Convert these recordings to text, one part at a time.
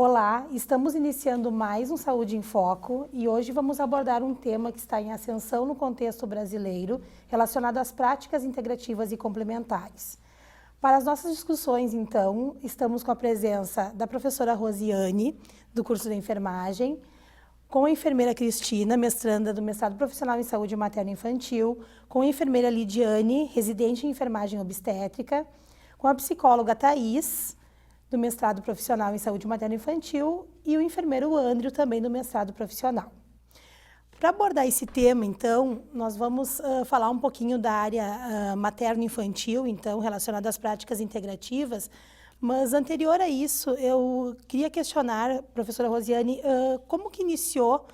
Olá, estamos iniciando mais um Saúde em Foco e hoje vamos abordar um tema que está em ascensão no contexto brasileiro, relacionado às práticas integrativas e complementares. Para as nossas discussões, então, estamos com a presença da professora Rosiane, do curso de enfermagem, com a enfermeira Cristina, mestranda do mestrado profissional em saúde materno-infantil, com a enfermeira Lidiane, residente em enfermagem obstétrica, com a psicóloga Thaís, do mestrado profissional em saúde materno-infantil, e o enfermeiro Andrew, também do mestrado profissional. Para abordar esse tema, então, nós vamos falar um pouquinho da área materno-infantil, então, relacionada às práticas integrativas, mas anterior a isso, eu queria questionar, professora Rosiane, como que iniciou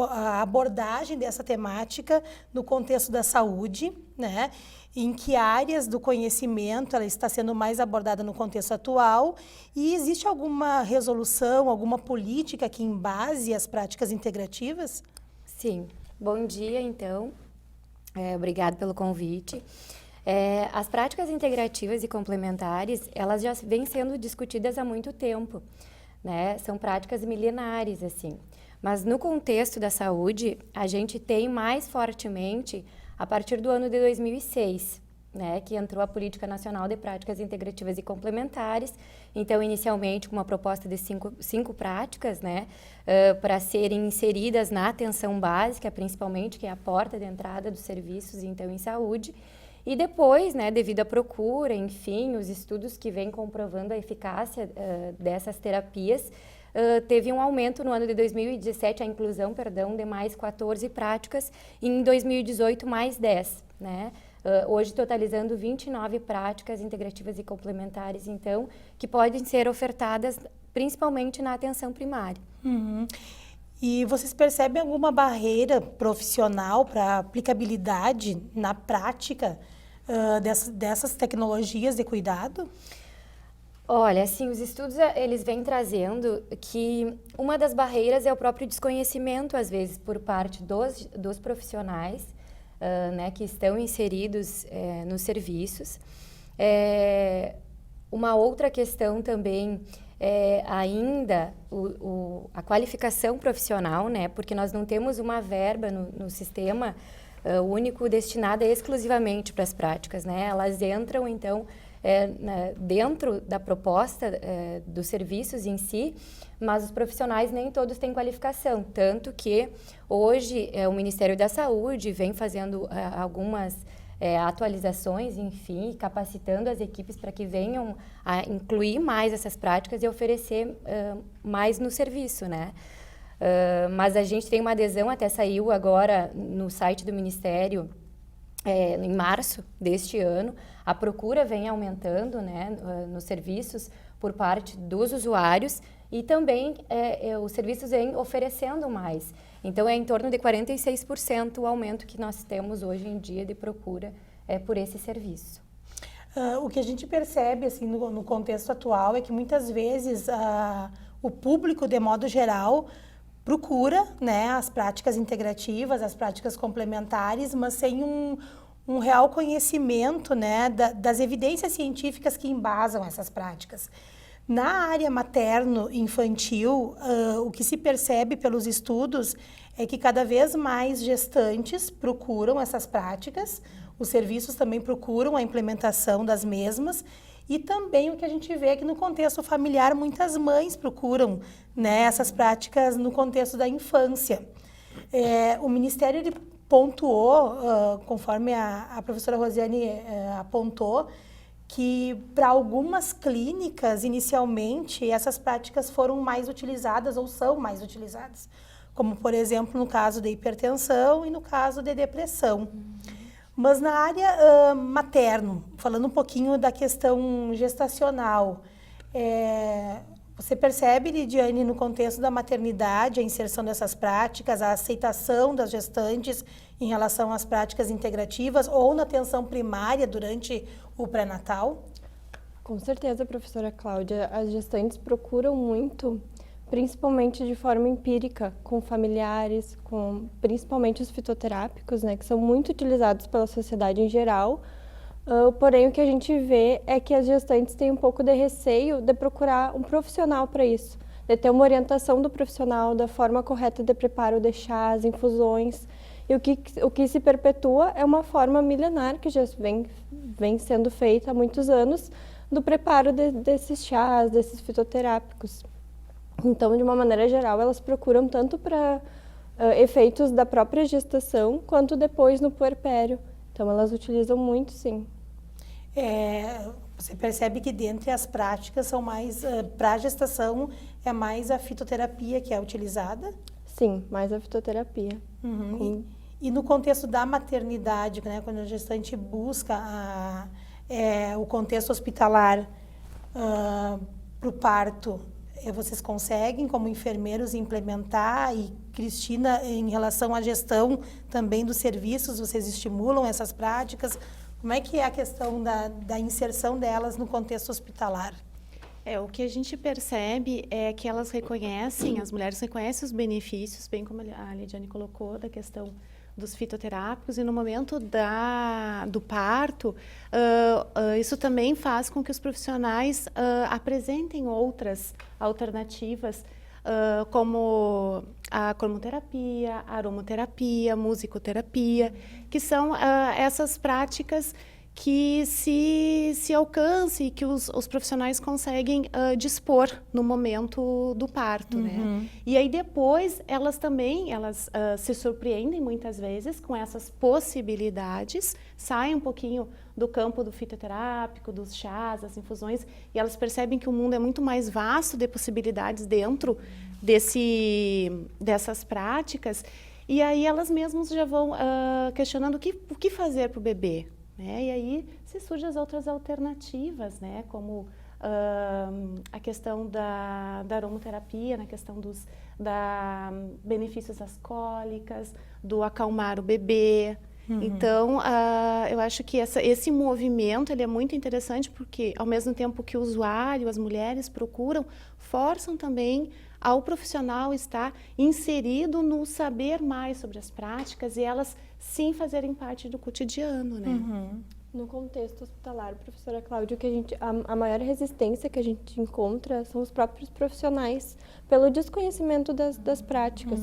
a abordagem dessa temática no contexto da saúde, né? Em que áreas do conhecimento ela está sendo mais abordada no contexto atual e existe alguma resolução, alguma política que embase as práticas integrativas? Sim. Bom dia, então. Obrigado pelo convite. As práticas integrativas e complementares, elas já vêm sendo discutidas há muito tempo, né? São práticas milenares, assim. Mas no contexto da saúde, a gente tem mais fortemente a partir do ano de 2006, né, que entrou a Política Nacional de Práticas Integrativas e Complementares, então inicialmente com uma proposta de cinco práticas, né, para serem inseridas na atenção básica, principalmente, que é a porta de entrada dos serviços, então, em saúde, e depois, né, devido à procura, enfim, os estudos que vêm comprovando a eficácia dessas terapias, teve um aumento no ano de 2017, a inclusão, de mais 14 práticas, e em 2018 mais 10, né? Hoje totalizando 29 práticas integrativas e complementares, então, que podem ser ofertadas principalmente na atenção primária. Uhum. E vocês percebem alguma barreira profissional para aplicabilidade na prática dessas tecnologias de cuidado? Olha, assim, os estudos, eles vêm trazendo que uma das barreiras é o próprio desconhecimento, às vezes, por parte dos profissionais, né, que estão inseridos nos serviços. Uma outra questão também é ainda a qualificação profissional, né, porque nós não temos uma verba no sistema único destinada exclusivamente para as práticas, né, elas entram, então, dentro da proposta dos serviços em si, mas os profissionais nem todos têm qualificação, tanto que hoje o Ministério da Saúde vem fazendo algumas atualizações, enfim, capacitando as equipes para que venham a incluir mais essas práticas e oferecer mais no serviço, né? Mas a gente tem uma adesão, até saiu agora no site do Ministério, em março deste ano, a procura vem aumentando, né, nos serviços por parte dos usuários e também os serviços vêm oferecendo mais. Então, é em torno de 46% o aumento que nós temos hoje em dia de procura por esse serviço. O que a gente percebe assim, no contexto atual é que muitas vezes o público, de modo geral, procura, né, as práticas integrativas, as práticas complementares, mas sem um real conhecimento, né, das evidências científicas que embasam essas práticas. Na área materno-infantil, o que se percebe pelos estudos é que cada vez mais gestantes procuram essas práticas, os serviços também procuram a implementação das mesmas, e também o que a gente vê é que no contexto familiar muitas mães procuram, né, essas práticas no contexto da infância. O Ministério pontuou, conforme a professora Rosiane apontou, que para algumas clínicas, inicialmente, essas práticas foram mais utilizadas ou são mais utilizadas, como, por exemplo, no caso de hipertensão e no caso de depressão. Mas na área materno, falando um pouquinho da questão gestacional, você percebe, Lidiane, no contexto da maternidade, a inserção dessas práticas, a aceitação das gestantes em relação às práticas integrativas ou na atenção primária durante o pré-natal? Com certeza, professora Cláudia. As gestantes procuram muito, principalmente de forma empírica, com familiares, principalmente os fitoterápicos, né, que são muito utilizados pela sociedade em geral, Porém, o que a gente vê é que as gestantes têm um pouco de receio de procurar um profissional para isso, de ter uma orientação do profissional da forma correta de preparo de chás, infusões. E o que se perpetua é uma forma milenar que já vem sendo feita há muitos anos do preparo desses chás, desses fitoterápicos. Então, de uma maneira geral, elas procuram tanto para efeitos da própria gestação quanto depois no puerpério. Então, elas utilizam muito, sim. Você percebe que dentre as práticas são mais, para a gestação, é mais a fitoterapia que é utilizada? Sim, mais a fitoterapia. Uhum. E no contexto da maternidade, né, quando a gestante busca o contexto hospitalar para o parto, vocês conseguem, como enfermeiros, implementar? E, Cristina, em relação à gestão também dos serviços, vocês estimulam essas práticas? Como é que é a questão da inserção delas no contexto hospitalar? O que a gente percebe é que elas reconhecem, as mulheres reconhecem os benefícios, bem como a Lidiane colocou, da questão dos fitoterápicos, e no momento do parto, isso também faz com que os profissionais apresentem outras alternativas, como a cromoterapia, a aromoterapia, musicoterapia, que são essas práticas que se alcance e que os profissionais conseguem dispor no momento do parto, né? E aí depois elas se surpreendem muitas vezes com essas possibilidades, saem um pouquinho do campo do fitoterápico, dos chás, das infusões, e elas percebem que o mundo é muito mais vasto de possibilidades dentro dessas práticas, e aí elas mesmas já vão questionando o que fazer para o bebê. E aí se surgem as outras alternativas, né? Como a questão da aromoterapia, na questão dos benefícios das cólicas, do acalmar o bebê. Então, eu acho que esse movimento ele é muito interessante porque, ao mesmo tempo que o usuário, as mulheres procuram, forçam também ao profissional estar inserido no saber mais sobre as práticas e elas sim fazerem parte do cotidiano, né? No contexto hospitalar, professora Cláudia, a maior resistência que a gente encontra são os próprios profissionais, pelo desconhecimento das práticas.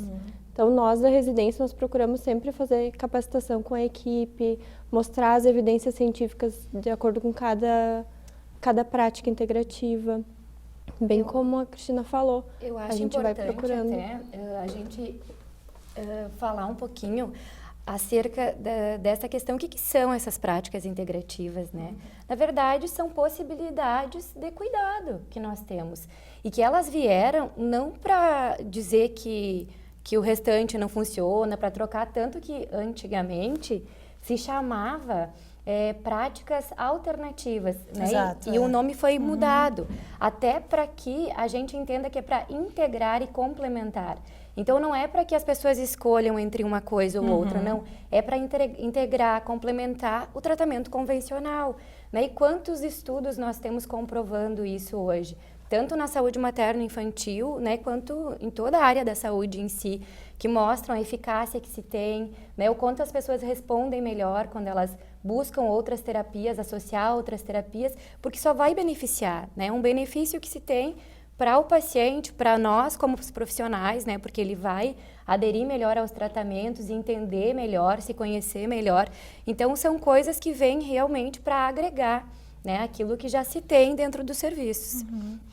Então, nós da residência, nós procuramos sempre fazer capacitação com a equipe, mostrar as evidências científicas de acordo com cada prática integrativa. Bem como a Cristina falou, eu acho a gente vai procurando. Até a gente falar um pouquinho acerca dessa questão, o que são essas práticas integrativas, né? Na verdade, são possibilidades de cuidado que nós temos e que elas vieram não para dizer que o restante não funciona, para trocar, tanto que antigamente se chamava práticas alternativas, né? Exato, e o nome foi mudado, até para que a gente entenda que é para integrar e complementar. Então, não é para que as pessoas escolham entre uma coisa ou outra, não. É para integrar, complementar o tratamento convencional, né? E quantos estudos nós temos comprovando isso hoje? Tanto na saúde materno-infantil, né, quanto em toda a área da saúde em si, que mostram a eficácia que se tem, né, o quanto as pessoas respondem melhor quando elas buscam outras terapias, associar outras terapias, porque só vai beneficiar, né, um benefício que se tem para o paciente, para nós como os profissionais, né, porque ele vai aderir melhor aos tratamentos, entender melhor, se conhecer melhor. Então, são coisas que vêm realmente para agregar, né, aquilo que já se tem dentro dos serviços.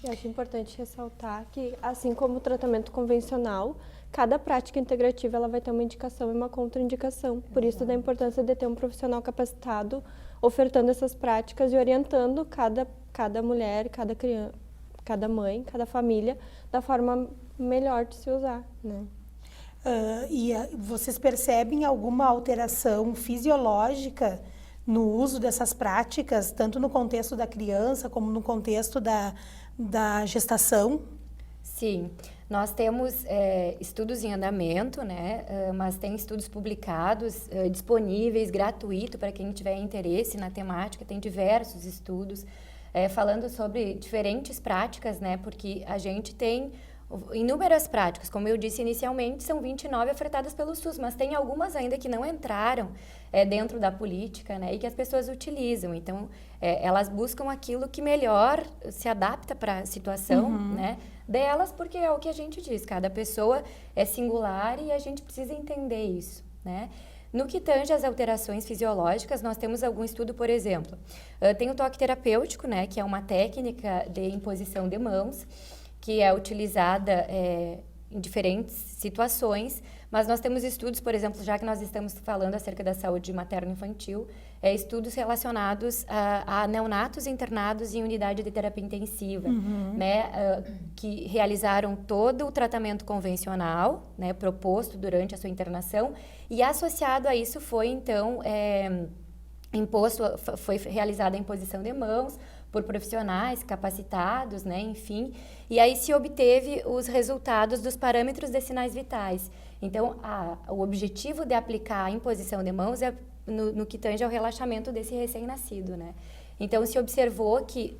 Eu acho importante ressaltar que, assim como o tratamento convencional, cada prática integrativa ela vai ter uma indicação e uma contraindicação. Por isso, da importância de ter um profissional capacitado ofertando essas práticas e orientando cada mulher, cada criança, cada mãe, cada família, da forma melhor de se usar, né? Vocês percebem alguma alteração fisiológica no uso dessas práticas, tanto no contexto da criança como no contexto da gestação? Sim, nós temos estudos em andamento, né? Mas tem estudos publicados, disponíveis, gratuito para quem tiver interesse na temática, tem diversos estudos falando sobre diferentes práticas, né? Porque a gente tem inúmeras práticas, como eu disse inicialmente, são 29 ofertadas pelo SUS, mas tem algumas ainda que não entraram dentro da política, né, e que as pessoas utilizam. Então, elas buscam aquilo que melhor se adapta para a situação, né, delas, porque é o que a gente diz, cada pessoa é singular e a gente precisa entender isso, né. No que tange às alterações fisiológicas, nós temos algum estudo, por exemplo, tem o toque terapêutico, né, que é uma técnica de imposição de mãos, que é utilizada em diferentes situações, mas nós temos estudos, por exemplo, já que nós estamos falando acerca da saúde materno-infantil, estudos relacionados a neonatos internados em unidade de terapia intensiva, né, que realizaram todo o tratamento convencional, né, proposto durante a sua internação, e associado a isso foi, então, foi realizada a imposição de mãos por profissionais capacitados, né, enfim, e aí se obteve os resultados dos parâmetros de sinais vitais. Então, o objetivo de aplicar a imposição de mãos é no que tange ao relaxamento desse recém-nascido, né? Então, se observou que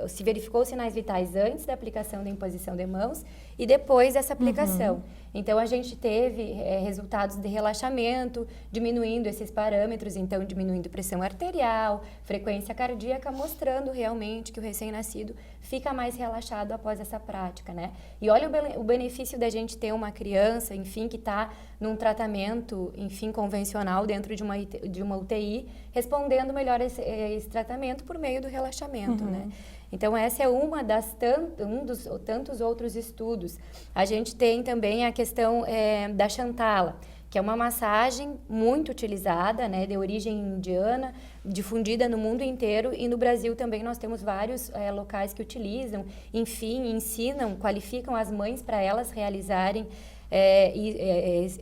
se verificou os sinais vitais antes da aplicação da imposição de mãos e depois dessa aplicação. Então, a gente teve resultados de relaxamento, diminuindo esses parâmetros, então diminuindo pressão arterial, frequência cardíaca, mostrando realmente que o recém-nascido fica mais relaxado após essa prática, né? E olha o benefício da gente ter uma criança, enfim, que está num tratamento, enfim, convencional dentro de uma UTI, respondendo melhor esse tratamento por meio do relaxamento, né? Então, essa é um dos tantos outros estudos. A gente tem também a questão da Chantala, que é uma massagem muito utilizada, né, de origem indiana, difundida no mundo inteiro, e no Brasil também nós temos vários locais que utilizam, enfim, ensinam, qualificam as mães para elas realizarem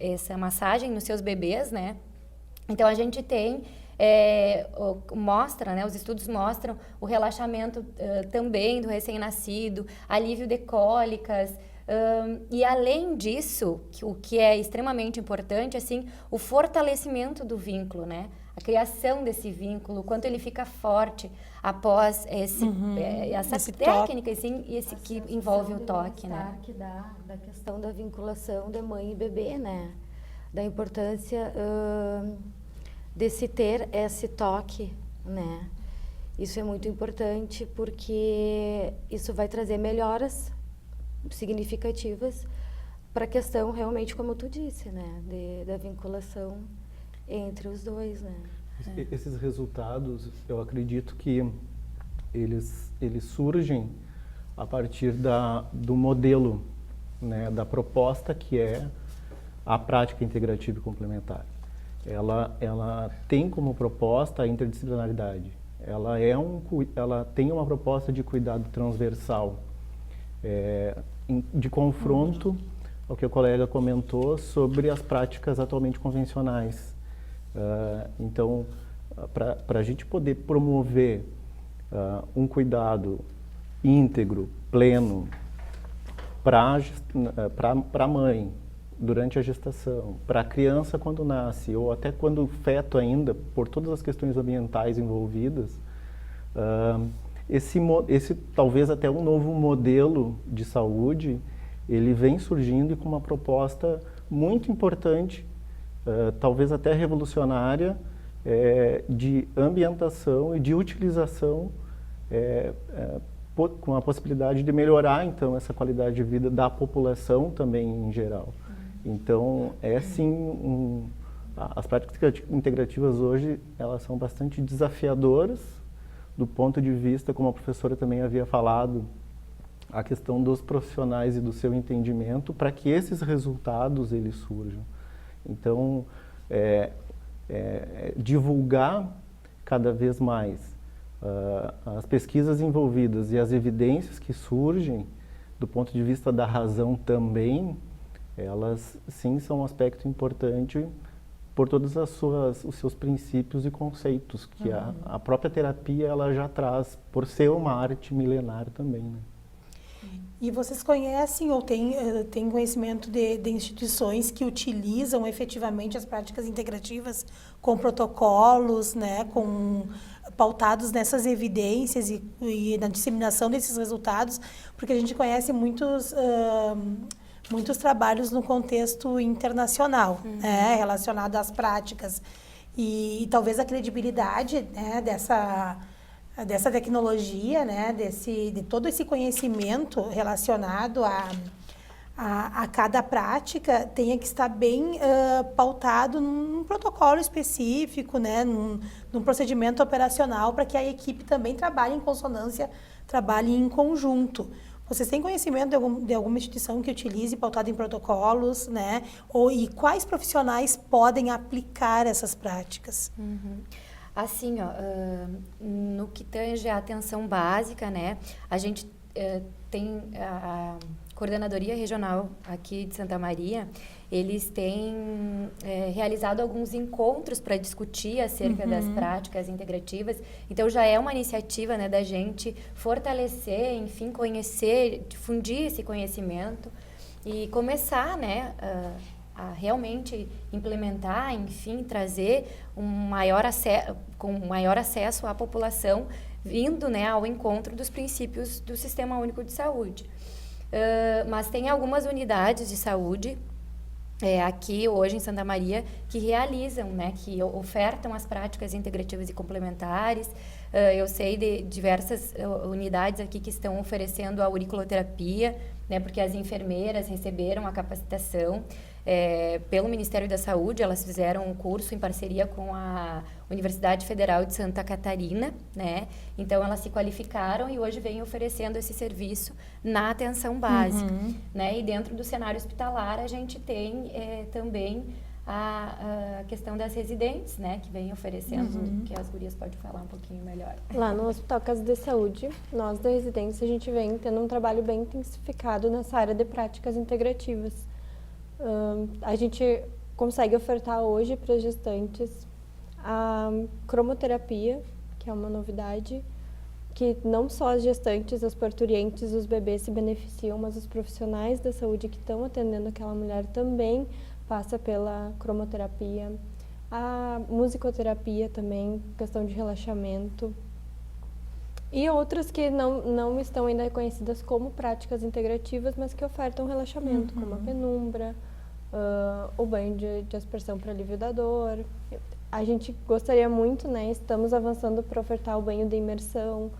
essa massagem nos seus bebês, né? Então, a gente tem mostra, né, os estudos mostram o relaxamento também do recém-nascido, alívio de cólicas, e além disso, o que é extremamente importante, assim, o fortalecimento do vínculo, né? A criação desse vínculo, o quanto ele fica forte após essa técnica, assim, que envolve o toque, né? Que dá da questão da vinculação de mãe e bebê, né? Da importância de se ter esse toque, né? Isso é muito importante porque isso vai trazer melhoras significativas para a questão realmente, como tu disse, né? Da vinculação entre os dois, né? Esses resultados, eu acredito que eles surgem a partir do modelo, né? Da proposta que é a prática integrativa e complementar. Ela tem como proposta a interdisciplinaridade. Ela tem uma proposta de cuidado transversal, de confronto ao que a colega comentou sobre as práticas atualmente convencionais. Então, para a gente poder promover um cuidado íntegro, pleno, para a mãe, durante a gestação, para a criança quando nasce, ou até quando feto ainda, por todas as questões ambientais envolvidas, esse talvez até um novo modelo de saúde, ele vem surgindo e com uma proposta muito importante, talvez até revolucionária, de ambientação e de utilização, com a possibilidade de melhorar, então, essa qualidade de vida da população também em geral. Então, sim, as práticas integrativas hoje, elas são bastante desafiadoras do ponto de vista, como a professora também havia falado, a questão dos profissionais e do seu entendimento para que esses resultados eles surjam. Então, divulgar cada vez mais as pesquisas envolvidas e as evidências que surgem do ponto de vista da razão também, elas sim são um aspecto importante por todos os seus princípios e conceitos que a própria terapia ela já traz, por ser uma arte milenar também, né? E vocês conhecem ou têm conhecimento de instituições que utilizam efetivamente as práticas integrativas com protocolos, né, pautados nessas evidências e na disseminação desses resultados? Porque a gente conhece muitos trabalhos no contexto internacional, né, relacionado às práticas. E talvez a credibilidade, né, dessa tecnologia, né, de todo esse conhecimento relacionado a cada prática tenha que estar bem pautado num protocolo específico, né, num procedimento operacional, para que a equipe também trabalhe em consonância, trabalhe em conjunto. Vocês têm conhecimento de alguma instituição que utilize pautado em protocolos, né? E quais profissionais podem aplicar essas práticas? Assim, ó, no que tange a atenção básica, né, a gente tem a Coordenadoria Regional aqui de Santa Maria, eles têm realizado alguns encontros para discutir acerca das práticas integrativas. Então, já é uma iniciativa, né, da gente fortalecer, enfim, conhecer, difundir esse conhecimento e começar, né, a realmente implementar, enfim, trazer com maior acesso à população, vindo, né, ao encontro dos princípios do Sistema Único de Saúde. Mas tem algumas unidades de saúde aqui hoje em Santa Maria que realizam, né, que ofertam as práticas integrativas e complementares. Eu sei de diversas unidades aqui que estão oferecendo a auriculoterapia, né, porque as enfermeiras receberam a capacitação pelo Ministério da Saúde. Elas fizeram um curso em parceria com a Universidade Federal de Santa Catarina, né? Então, elas se qualificaram e hoje vêm oferecendo esse serviço na atenção básica, né? E dentro do cenário hospitalar, a gente tem também a questão das residentes, né? Que vem oferecendo, que as gurias podem falar um pouquinho melhor. Lá no Hospital Casa de Saúde, nós da residência, a gente vem tendo um trabalho bem intensificado nessa área de práticas integrativas. A gente consegue ofertar hoje para as gestantes a cromoterapia, que é uma novidade, que não só as gestantes, as parturientes, os bebês se beneficiam, mas os profissionais da saúde que estão atendendo aquela mulher também passa pela cromoterapia. A musicoterapia também, questão de relaxamento. E outras que não estão ainda reconhecidas como práticas integrativas, mas que ofertam relaxamento, como a penumbra, o banho de aspersão para alívio da dor. A gente gostaria muito, né? Estamos avançando para ofertar o banho de imersão,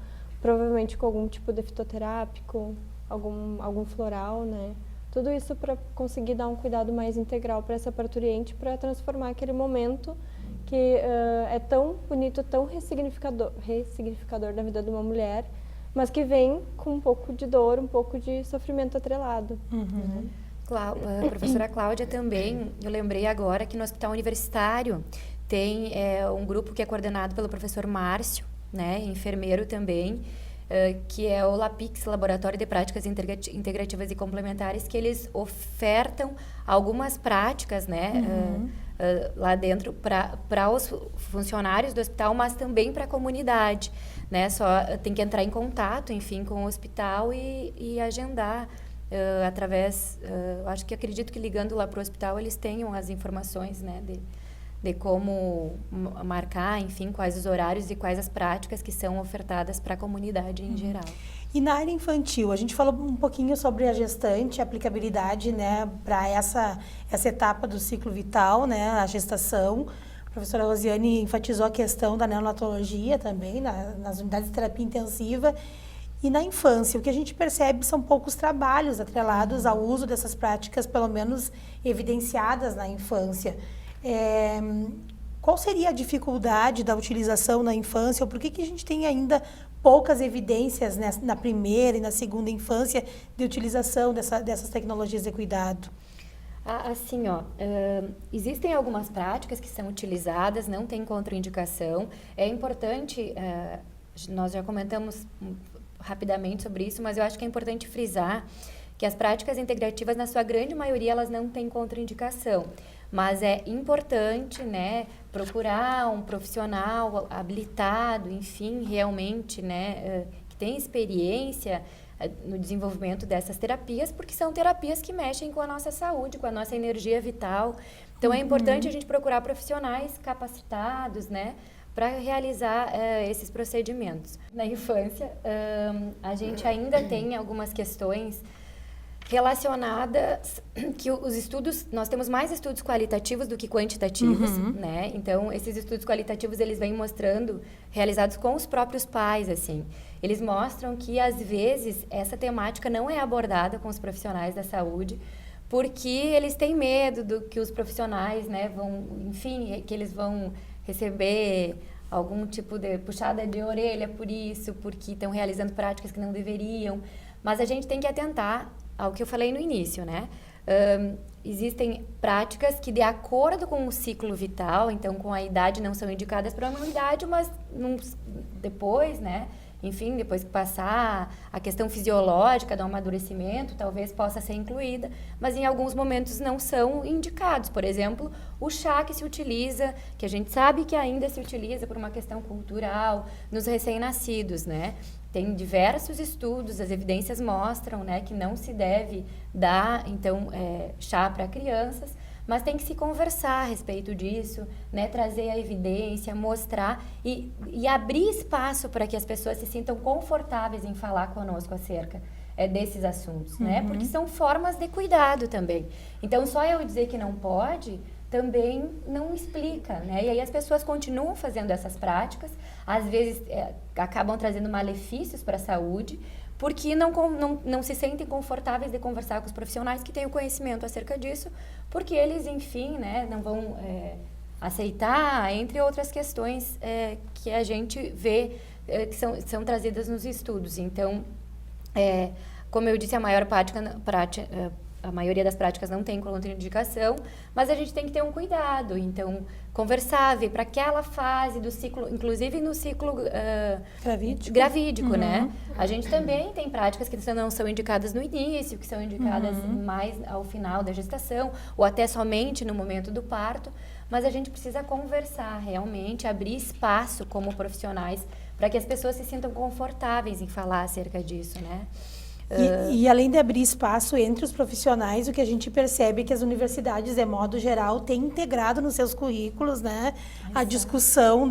provavelmente com algum tipo de fitoterápico, algum floral, né? Tudo isso para conseguir dar um cuidado mais integral para essa parturiente, para transformar aquele momento que é tão bonito, tão ressignificador da vida de uma mulher, mas que vem com um pouco de dor, um pouco de sofrimento atrelado. Né? A professora Cláudia também, eu lembrei agora que no Hospital Universitário tem um grupo que é coordenado pelo professor Márcio, né, enfermeiro também, que é o LAPIX, Laboratório de Práticas Integrativas e Complementares, que eles ofertam algumas práticas, né, lá dentro para os funcionários do hospital, mas também para a comunidade, né? Só tem que entrar em contato, enfim, com o hospital e agendar através, acredito que ligando lá para o hospital eles tenham as informações, né, de como marcar, enfim, quais os horários e quais as práticas que são ofertadas para a comunidade em geral. E na área infantil, a gente falou um pouquinho sobre a gestante, a aplicabilidade, né, para essa etapa do ciclo vital, né, a gestação. A professora Rosiane enfatizou a questão da neonatologia também, nas unidades de terapia intensiva. E na infância, o que a gente percebe são poucos trabalhos atrelados ao uso dessas práticas, pelo menos evidenciadas na infância. Qual seria a dificuldade da utilização na infância, ou por que a gente tem ainda poucas evidências, né, na primeira e na segunda infância de utilização dessas tecnologias de cuidado? Assim, existem algumas práticas que são utilizadas, não tem contraindicação. É importante, nós já comentamos rapidamente sobre isso, mas eu acho que é importante frisar que as práticas integrativas, na sua grande maioria, elas não têm contraindicação. Mas é importante, né, procurar um profissional habilitado, enfim, realmente, né, que tem experiência, no desenvolvimento dessas terapias, porque são terapias que mexem com a nossa saúde, com a nossa energia vital. Então, é importante a gente procurar profissionais capacitados, né, para realizar esses procedimentos. Na infância, a gente ainda tem algumas questões relacionadas que os estudos, nós temos mais estudos qualitativos do que quantitativos, né? Então, esses estudos qualitativos, eles vêm mostrando, realizados com os próprios pais, assim. Eles mostram que, às vezes, essa temática não é abordada com os profissionais da saúde, porque eles têm medo do que os profissionais, né, vão, enfim, que eles vão receber algum tipo de puxada de orelha por isso, porque estão realizando práticas que não deveriam. Mas a gente tem que atentar ao que eu falei no início, né? Existem práticas que, de acordo com o ciclo vital, então com a idade, não são indicadas para uma idade, mas depois, né? Enfim, depois que passar a questão fisiológica do amadurecimento, talvez possa ser incluída, mas em alguns momentos não são indicados. Por exemplo, o chá que se utiliza, que a gente sabe que ainda se utiliza por uma questão cultural, nos recém-nascidos, né? Tem diversos estudos, as evidências mostram, né, que não se deve dar, então, chá para crianças, mas tem que se conversar a respeito disso, né, trazer a evidência, mostrar e abrir espaço para que as pessoas se sintam confortáveis em falar conosco acerca desses assuntos, né, porque são formas de cuidado também. Então, só eu dizer que não pode também não explica, né? E aí as pessoas continuam fazendo essas práticas, às vezes acabam trazendo malefícios para a saúde, porque não se sentem confortáveis de conversar com os profissionais que têm o conhecimento acerca disso, porque eles, enfim, né, não vão aceitar, entre outras questões que a gente vê que são trazidas nos estudos. Então, como eu disse, a maioria das práticas não tem contraindicação, mas a gente tem que ter um cuidado. Então, conversar, ver para aquela fase do ciclo, inclusive no ciclo gravídico, né? A gente também tem práticas que não são indicadas no início, que são indicadas mais ao final da gestação, ou até somente no momento do parto, mas a gente precisa conversar realmente, abrir espaço como profissionais para que as pessoas se sintam confortáveis em falar acerca disso, né? E além de abrir espaço entre os profissionais, o que a gente percebe é que as universidades, de modo geral, têm integrado nos seus currículos, né, a discussão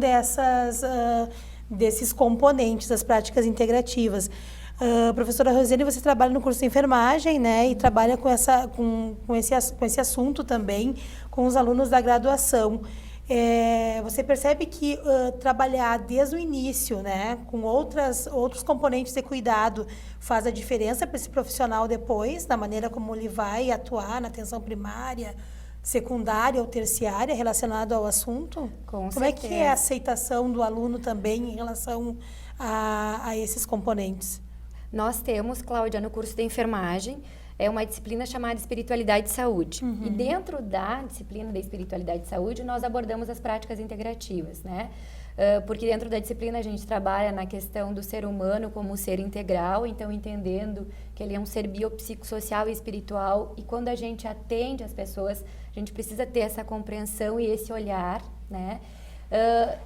desses componentes das práticas integrativas. Professora Rosiane, você trabalha no curso de enfermagem, né, e trabalha com esse assunto também com os alunos da graduação. Você percebe que trabalhar desde o início, né, com outros componentes de cuidado faz a diferença para esse profissional depois, na maneira como ele vai atuar na atenção primária, secundária ou terciária relacionado ao assunto? Com Como é que é a aceitação do aluno também em relação a esses componentes? Nós temos, Cláudia, no curso de enfermagem, uma disciplina chamada Espiritualidade e Saúde. E dentro da disciplina da Espiritualidade e Saúde, nós abordamos as práticas integrativas, né? Porque dentro da disciplina a gente trabalha na questão do ser humano como um ser integral, então entendendo que ele é um ser biopsicossocial e espiritual, e quando a gente atende as pessoas, a gente precisa ter essa compreensão e esse olhar, né?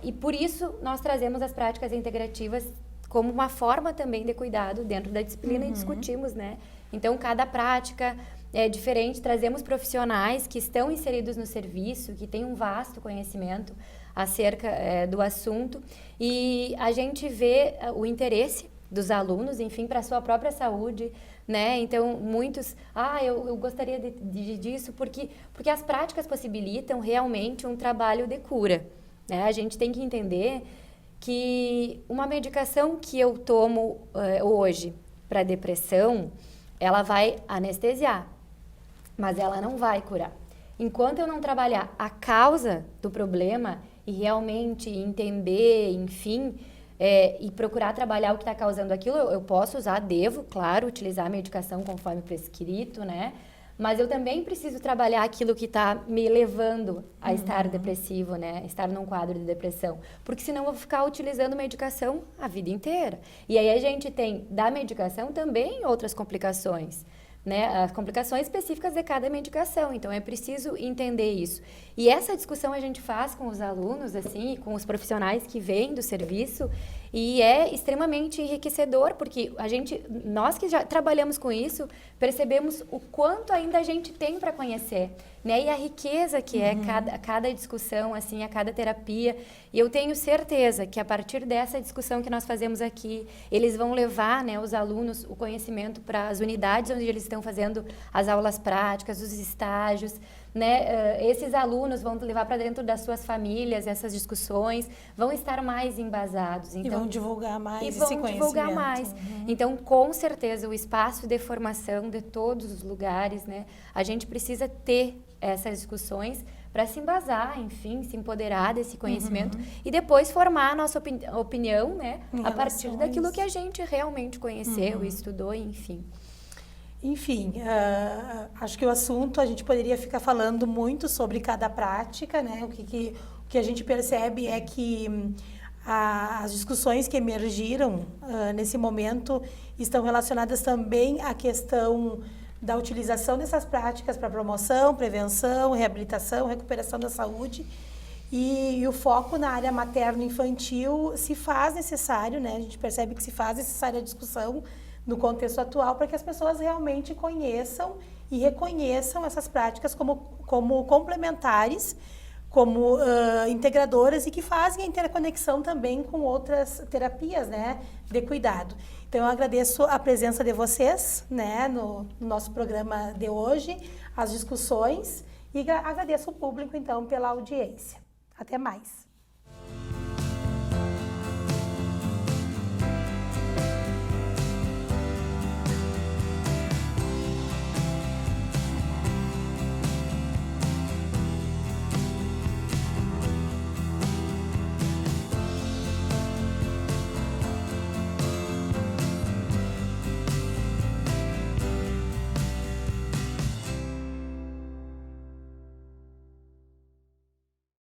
E por isso nós trazemos as práticas integrativas como uma forma também de cuidado dentro da disciplina e discutimos, né? Então, cada prática é diferente, trazemos profissionais que estão inseridos no serviço, que têm um vasto conhecimento acerca do assunto, e a gente vê o interesse dos alunos, enfim, para a sua própria saúde, né? Então, muitos, eu gostaria disso, porque as práticas possibilitam realmente um trabalho de cura, né? A gente tem que entender que uma medicação que eu tomo hoje para depressão, ela vai anestesiar, mas ela não vai curar. Enquanto eu não trabalhar a causa do problema e realmente entender, enfim, e procurar trabalhar o que está causando aquilo, eu posso devo, claro, utilizar a medicação conforme prescrito, né? Mas eu também preciso trabalhar aquilo que está me levando a estar depressivo, né? Estar num quadro de depressão. Porque senão eu vou ficar utilizando medicação a vida inteira. E aí a gente tem da medicação também outras complicações, né? As complicações específicas de cada medicação. Então é preciso entender isso. E essa discussão a gente faz com os alunos, assim, com os profissionais que vêm do serviço, E é extremamente enriquecedor, porque nós que já trabalhamos com isso, percebemos o quanto ainda a gente tem para conhecer, né? E a riqueza que é cada discussão, assim, a cada terapia. E eu tenho certeza que a partir dessa discussão que nós fazemos aqui, eles vão levar, né, os alunos, o conhecimento para as unidades onde eles estão fazendo as aulas práticas, os estágios, né? Esses alunos vão levar para dentro das suas famílias essas discussões, vão estar mais embasados. Então, e vão divulgar mais esse vão conhecimento. divulgar mais. Então, com certeza, o espaço de formação de todos os lugares, né? A gente precisa ter essas discussões para se embasar, enfim, se empoderar desse conhecimento e depois formar a nossa opinião, né? A partir daquilo que a gente realmente conheceu, estudou, enfim. Enfim, acho que o assunto, a gente poderia ficar falando muito sobre cada prática, né? O que a gente percebe é que as discussões que emergiram nesse momento estão relacionadas também à questão da utilização dessas práticas para promoção, prevenção, reabilitação, recuperação da saúde. E o foco na área materno-infantil se faz necessário, né? A gente percebe que se faz necessária a discussão no contexto atual para que as pessoas realmente conheçam e reconheçam essas práticas como complementares, como integradoras e que fazem a interconexão também com outras terapias, né, de cuidado. Então, eu agradeço a presença de vocês, né, no nosso programa de hoje, as discussões, e agradeço o público, então, pela audiência. Até mais.